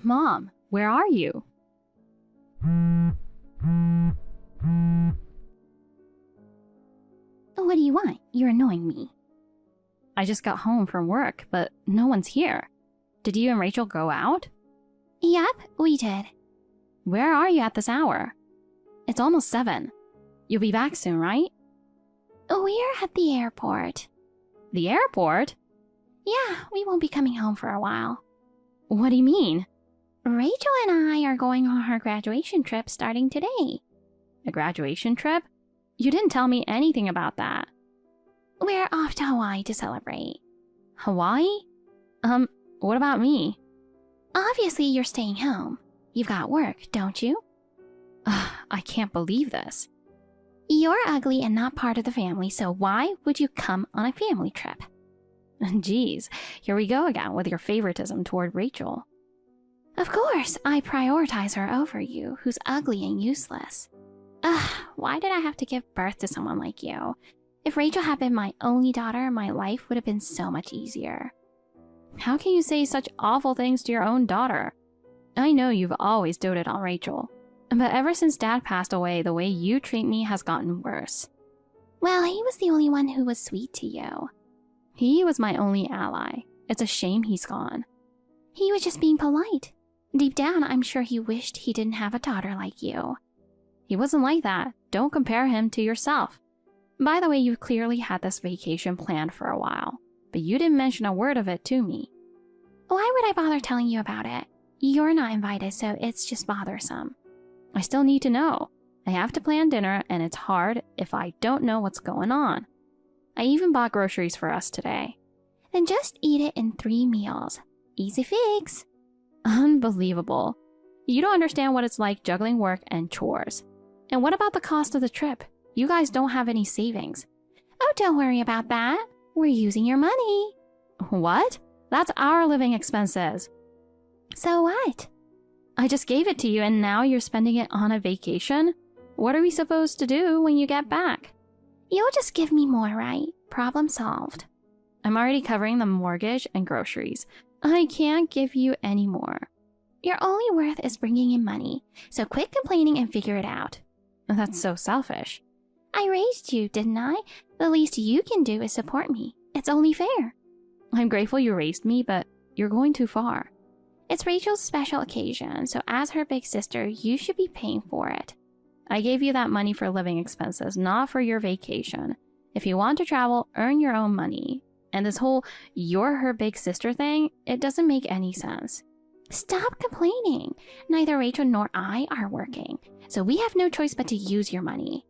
Mom, where are you? What do you want? You're annoying me. I just got home from work, but no one's here. Did you and Rachel go out? Yep, we did. Where are you at this hour? It's almost 7. You'll be back soon, right? We're at the airport. The airport? Yeah, we won't be coming home for a while. What do you mean? Rachel and I are going on our graduation trip starting today. A graduation trip? You didn't tell me anything about that. We're off to Hawaii to celebrate. Hawaii? What about me? Obviously, you're staying home. You've got work, don't you? I can't believe this. You're ugly and not part of the family, so why would you come on a family trip? Geez, here we go again with your favoritism toward Rachel. Of course, I prioritize her over you, who's ugly and useless. Why did I have to give birth to someone like you? If Rachel had been my only daughter, my life would have been so much easier. How can you say such awful things to your own daughter? I know you've always doted on Rachel, but ever since Dad passed away, the way you treat me has gotten worse. Well, he was the only one who was sweet to you. He was my only ally. It's a shame he's gone. He was just being polite. Deep down, I'm sure he wished he didn't have a daughter like you. He wasn't like that. Don't compare him to yourself. By the way, you've clearly had this vacation planned for a while, but you didn't mention a word of it to me. Why would I bother telling you about it? You're not invited, so it's just bothersome. I still need to know. I have to plan dinner, and it's hard if I don't know what's going on. I even bought groceries for us today. Then just eat it in 3 meals. Easy fix. Unbelievable. You don't understand what it's like juggling work and chores. And what about the cost of the trip? You guys don't have any savings. Oh, don't worry about that. We're using your money. What? That's our living expenses. So what? I just gave it to you and now you're spending it on a vacation? What are we supposed to do when you get back? You'll just give me more, right? Problem solved. I'm already covering the mortgage and groceries. I can't give you any more. Your only worth is bringing in money, so quit complaining and figure it out. That's so selfish. I raised you, didn't I? The least you can do is support me. It's only fair. I'm grateful you raised me, but you're going too far. It's Rachel's special occasion, so as her big sister, you should be paying for it. I gave you that money for living expenses, not for your vacation. If you want to travel, earn your own money. And this whole you're her big sister thing, it doesn't make any sense. Stop complaining. Neither Rachel nor I are working, so we have no choice but to use your money.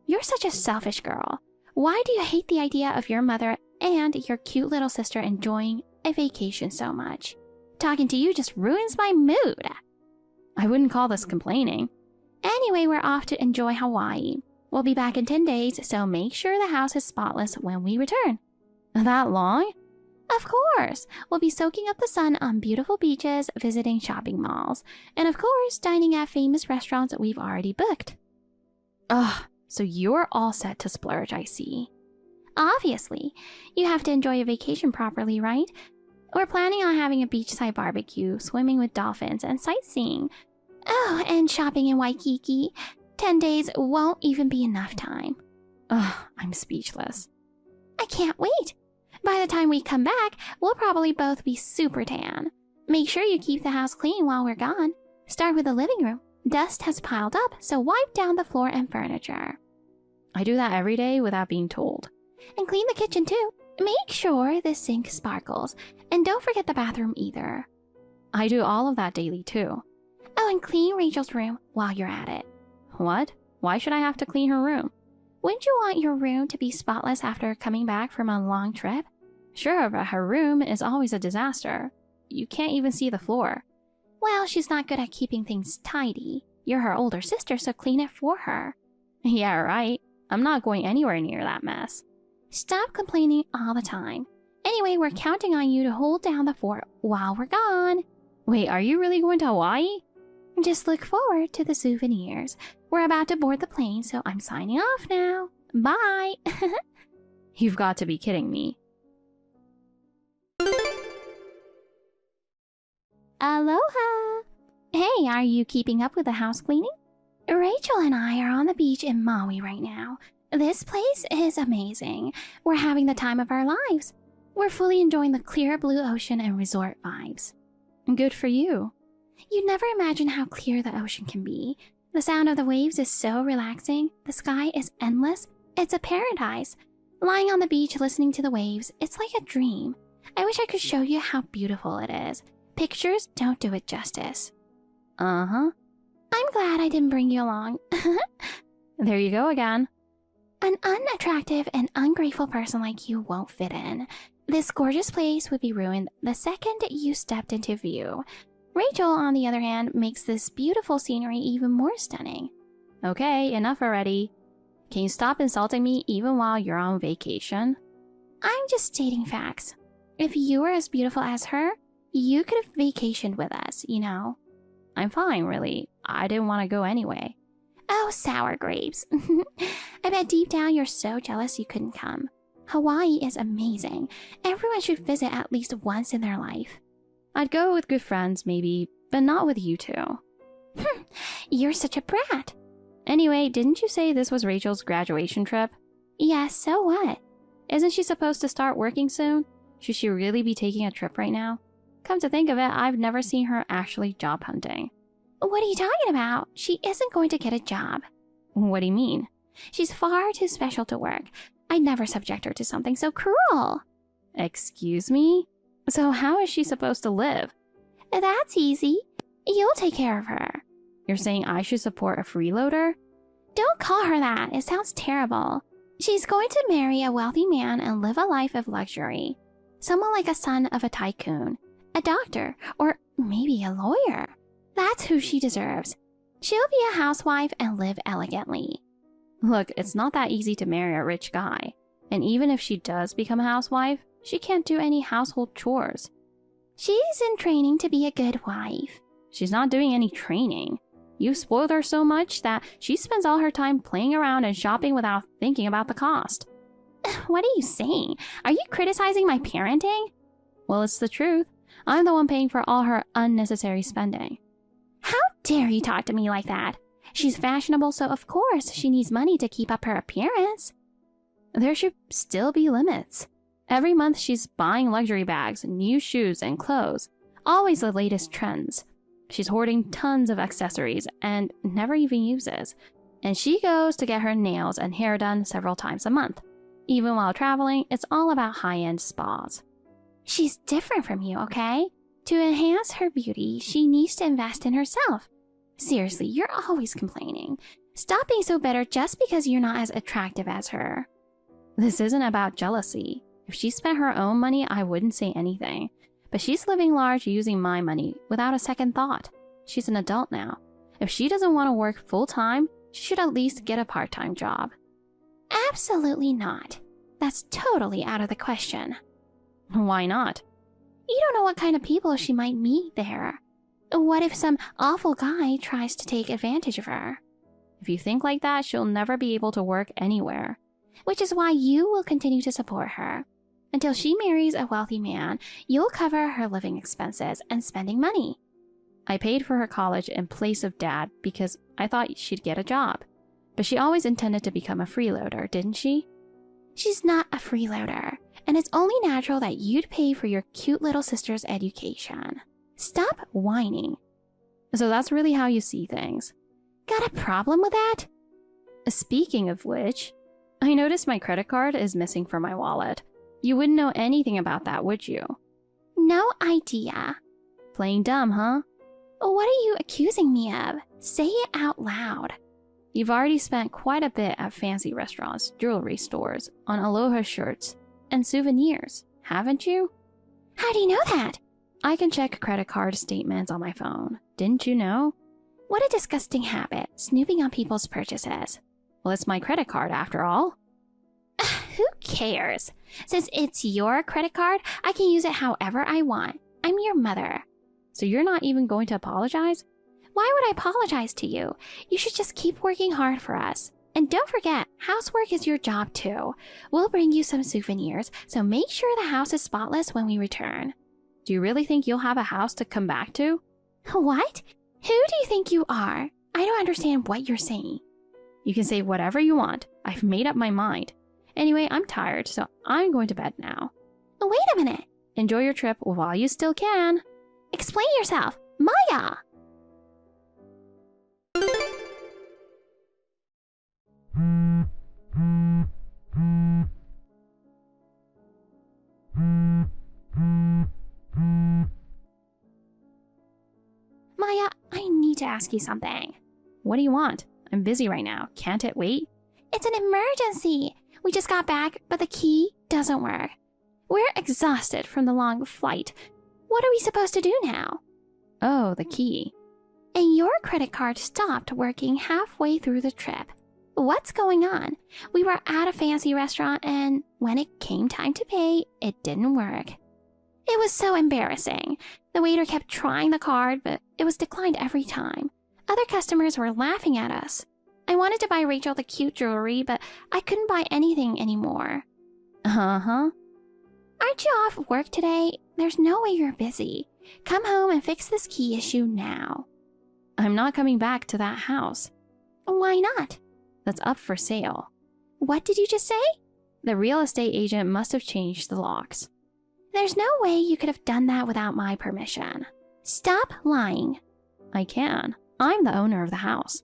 You're such a selfish girl. Why do you hate the idea of your mother and your cute little sister enjoying a vacation so much? Talking to you just ruins my mood. I wouldn't call this complaining. Anyway, we're off to enjoy Hawaii. We'll be back in 10 days, so make sure the house is spotless when we return. That long? Of course. We'll be soaking up the sun on beautiful beaches, visiting shopping malls, and of course, dining at famous restaurants that we've already booked. Ugh, so you're all set to splurge, I see. Obviously. You have to enjoy a vacation properly, right? We're planning on having a beachside barbecue, swimming with dolphins, and sightseeing. Oh, and shopping in Waikiki. 10 days won't even be enough time. Ugh, I'm speechless. I can't wait. By the time we come back, we'll probably both be super tan. Make sure you keep the house clean while we're gone. Start with the living room. Dust has piled up, so wipe down the floor and furniture. I do that every day without being told. And clean the kitchen too. Make sure the sink sparkles. And don't forget the bathroom either. I do all of that daily too. Oh, and clean Rachel's room while you're at it. What? Why should I have to clean her room? Wouldn't you want your room to be spotless after coming back from a long trip? Sure, but her room is always a disaster. You can't even see the floor. Well, she's not good at keeping things tidy. You're her older sister, so clean it for her. Yeah, right. I'm not going anywhere near that mess. Stop complaining all the time. Anyway, we're counting on you to hold down the fort while we're gone. Wait, are you really going to Hawaii? Just look forward to the souvenirs. We're about to board the plane, so I'm signing off now. Bye! You've got to be kidding me. Aloha! Hey, are you keeping up with the house cleaning? Rachel and I are on the beach in Maui right now. This place is amazing. We're having the time of our lives. We're fully enjoying the clear blue ocean and resort vibes. Good for you. You'd never imagine how clear the ocean can be. The sound of the waves is so relaxing. The sky is endless. It's a paradise. Lying on the beach listening to the waves, it's like a dream. I wish I could show you how beautiful it is. Pictures don't do it justice. Uh-huh. I'm glad I didn't bring you along. There you go again. An unattractive and ungrateful person like you won't fit in. This gorgeous place would be ruined the second you stepped into view. Rachel, on the other hand, makes this beautiful scenery even more stunning. Okay, enough already. Can you stop insulting me even while you're on vacation? I'm just stating facts. If you were as beautiful as her, you could have vacationed with us, you know. I'm fine, really. I didn't want to go anyway. Oh, sour grapes. I bet deep down you're so jealous you couldn't come. Hawaii is amazing. Everyone should visit at least once in their life. I'd go with good friends, maybe, but not with you two. You're such a brat. Anyway, didn't you say this was Rachel's graduation trip? Yeah, so what? Isn't she supposed to start working soon? Should she really be taking a trip right now? Come to think of it, I've never seen her actually job hunting. What are you talking about? She isn't going to get a job. What do you mean? She's far too special to work. I'd never subject her to something so cruel. Excuse me? So how is she supposed to live? That's easy. You'll take care of her. You're saying I should support a freeloader? Don't call her that. It sounds terrible. She's going to marry a wealthy man and live a life of luxury. Someone like a son of a tycoon, a doctor, or maybe a lawyer. That's who she deserves. She'll be a housewife and live elegantly. Look, it's not that easy to marry a rich guy. And even if she does become a housewife, she can't do any household chores. She's in training to be a good wife. She's not doing any training. You've spoiled her so much that she spends all her time playing around and shopping without thinking about the cost. What are you saying? Are you criticizing my parenting? Well, it's the truth. I'm the one paying for all her unnecessary spending. How dare you talk to me like that? She's fashionable, so of course she needs money to keep up her appearance. There should still be limits. Every month she's buying luxury bags, new shoes, and clothes. Always the latest trends. She's hoarding tons of accessories and never even uses. And she goes to get her nails and hair done several times a month. Even while traveling, it's all about high-end spas. She's different from you, okay? To enhance her beauty, she needs to invest in herself. Seriously, you're always complaining. Stop being so bitter just because you're not as attractive as her. This isn't about jealousy. If she spent her own money, I wouldn't say anything. But she's living large using my money without a second thought. She's an adult now. If she doesn't want to work full-time, she should at least get a part-time job. Absolutely not. That's totally out of the question. Why not? You don't know what kind of people she might meet there. What if some awful guy tries to take advantage of her? If you think like that, she'll never be able to work anywhere. Which is why you will continue to support her. Until she marries a wealthy man, you'll cover her living expenses and spending money. I paid for her college in place of Dad because I thought she'd get a job. But she always intended to become a freeloader, didn't she? She's not a freeloader, and it's only natural that you'd pay for your cute little sister's education. Stop whining. So that's really how you see things. Got a problem with that? Speaking of which, I noticed my credit card is missing from my wallet. You wouldn't know anything about that, would you? No idea. Playing dumb, huh? What are you accusing me of? Say it out loud. You've already spent quite a bit at fancy restaurants, jewelry stores, on Aloha shirts, and souvenirs, haven't you? How do you know that? I can check credit card statements on my phone. Didn't you know? What a disgusting habit, snooping on people's purchases. Well, it's my credit card after all. Who cares? Since it's your credit card, I can use it however I want. I'm your mother. So you're not even going to apologize? Why would I apologize to you? You should just keep working hard for us. And don't forget, housework is your job too. We'll bring you some souvenirs, so make sure the house is spotless when we return. Do you really think you'll have a house to come back to? What? Who do you think you are? I don't understand what you're saying. You can say whatever you want. I've made up my mind. Anyway, I'm tired, so I'm going to bed now. Wait a minute. Enjoy your trip while you still can. Explain yourself. Maya! Maya, I need to ask you something. What do you want? I'm busy right now. Can't it wait? It's an emergency. We just got back, but the key doesn't work. We're exhausted from the long flight. What are we supposed to do now? Oh, the key. And your credit card stopped working halfway through the trip. What's going on? We were at a fancy restaurant, and when it came time to pay, it didn't work. It was so embarrassing. The waiter kept trying the card, but it was declined every time. Other customers were laughing at us. I wanted to buy Rachel the cute jewelry, but I couldn't buy anything anymore. Uh-huh. Aren't you off work today? There's no way you're busy. Come home and fix this key issue now. I'm not coming back to that house. Why not? That's up for sale. What did you just say? The real estate agent must have changed the locks. There's no way you could have done that without my permission. Stop lying. I can. I'm the owner of the house.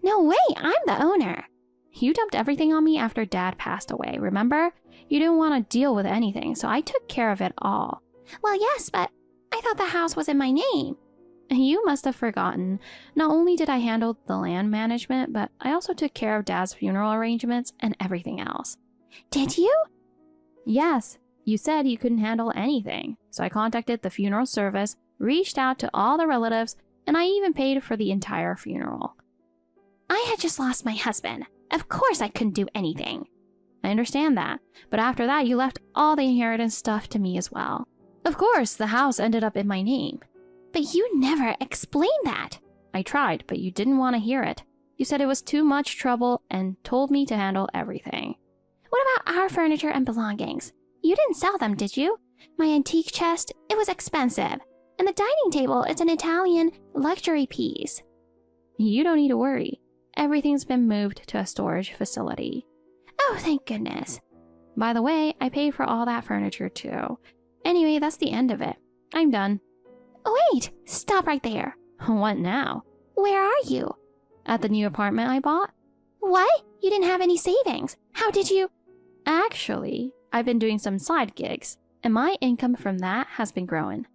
No way, I'm the owner. You dumped everything on me after Dad passed away, remember? You didn't want to deal with anything, so I took care of it all. Well, yes, but I thought the house was in my name. You must have forgotten. Not only did I handle the land management, but I also took care of Dad's funeral arrangements and everything else. Did you? Yes. You said you couldn't handle anything, so I contacted the funeral service, reached out to all the relatives, and I even paid for the entire funeral. I had just lost my husband. Of course I couldn't do anything. I understand that, but after that you left all the inheritance stuff to me as well. Of course, the house ended up in my name. But you never explained that. I tried, but you didn't want to hear it. You said it was too much trouble and told me to handle everything. What about our furniture and belongings? You didn't sell them, did you? My antique chest, it was expensive. And the dining table, it's an Italian luxury piece. You don't need to worry. Everything's been moved to a storage facility. Oh, thank goodness. By the way, I paid for all that furniture too. Anyway, that's the end of it. I'm done. Wait, stop right there. What now? Where are you? At the new apartment I bought. What? You didn't have any savings. How did you? Actually, I've been doing some side gigs, and my income from that has been growing.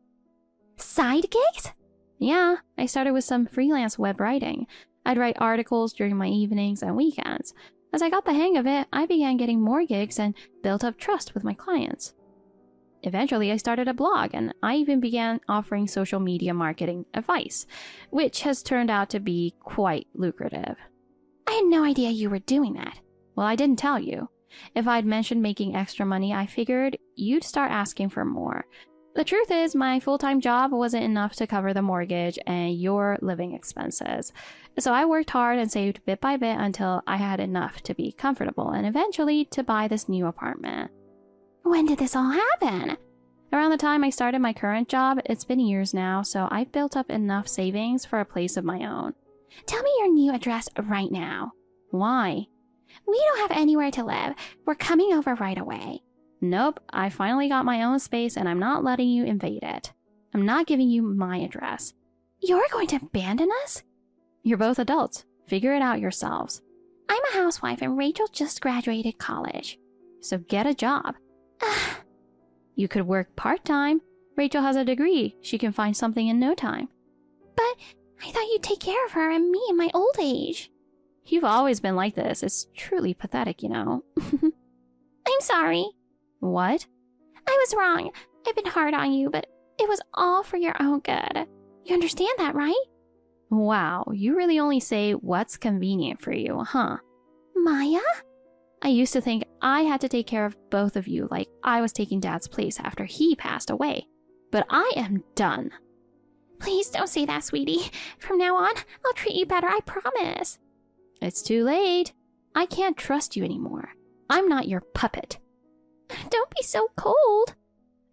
Side gigs? Yeah, I started with some freelance web writing. I'd write articles during my evenings and weekends. As I got the hang of it, I began getting more gigs and built up trust with my clients. Eventually, I started a blog, and I even began offering social media marketing advice, which has turned out to be quite lucrative. I had no idea you were doing that. Well, I didn't tell you. If I'd mentioned making extra money, I figured you'd start asking for more. The truth is, my full-time job wasn't enough to cover the mortgage and your living expenses. So I worked hard and saved bit by bit until I had enough to be comfortable and eventually to buy this new apartment. When did this all happen? Around the time I started my current job, it's been years now, so I've built up enough savings for a place of my own. Tell me your new address right now. Why? We don't have anywhere to live. We're coming over right away. Nope, I finally got my own space and I'm not letting you invade it. I'm not giving you my address. You're going to abandon us? You're both adults. Figure it out yourselves. I'm a housewife and Rachel just graduated college. So get a job. You could work part-time. Rachel has a degree. She can find something in no time. But I thought you'd take care of her and me in my old age. You've always been like this. It's truly pathetic, you know. I'm sorry. What? I was wrong. I've been hard on you, but it was all for your own good. You understand that, right? Wow, you really only say what's convenient for you, huh? Maya? I used to think I had to take care of both of you like I was taking Dad's place after he passed away. But I am done. Please don't say that, sweetie. From now on, I'll treat you better, I promise. It's too late. I can't trust you anymore. I'm not your puppet. Don't be so cold.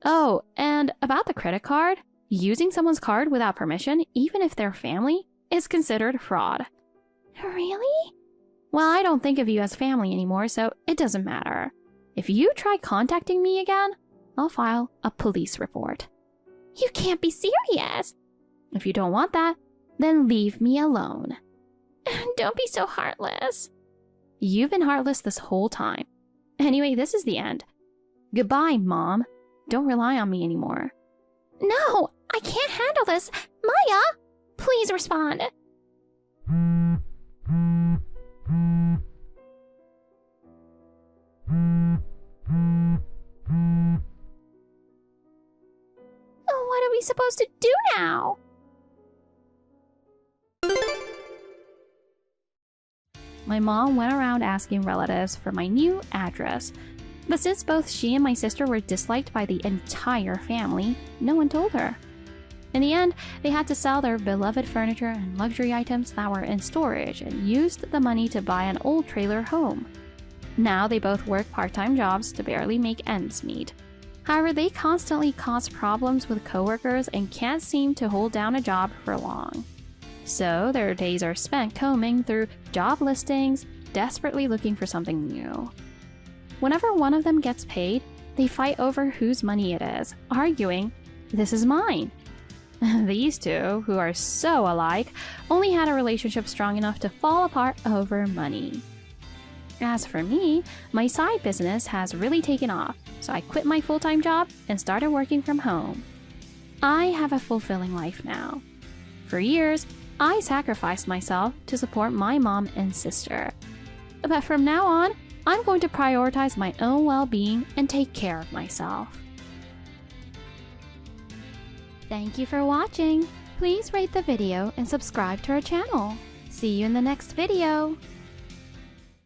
Oh, and about the credit card, Using someone's card without permission, even if they're family, is considered fraud. Really? Well, I don't think of you as family anymore, so it doesn't matter. If you try contacting me again, I'll file a police report. You can't be serious. If you don't want that, then leave me alone. Don't be so heartless. You've been heartless this whole time. Anyway, this is the end. Goodbye, Mom. Don't rely on me anymore. No, I can't handle this. Maya, please respond. What are we supposed to do now? My mom went around asking relatives for my new address, but since both she and my sister were disliked by the entire family, no one told her. In the end, they had to sell their beloved furniture and luxury items that were in storage and used the money to buy an old trailer home. Now they both work part-time jobs to barely make ends meet. However, they constantly cause problems with coworkers and can't seem to hold down a job for long. So their days are spent combing through job listings, desperately looking for something new. Whenever one of them gets paid, they fight over whose money it is, arguing, "This is mine." These two, who are so alike, only had a relationship strong enough to fall apart over money. As for me, my side business has really taken off, so I quit my full-time job and started working from home. I have a fulfilling life now. For years, I sacrificed myself to support my mom and sister. But from now on, I'm going to prioritize my own well-being and take care of myself. Thank you for watching. Please rate the video and subscribe to our channel. See you in the next video.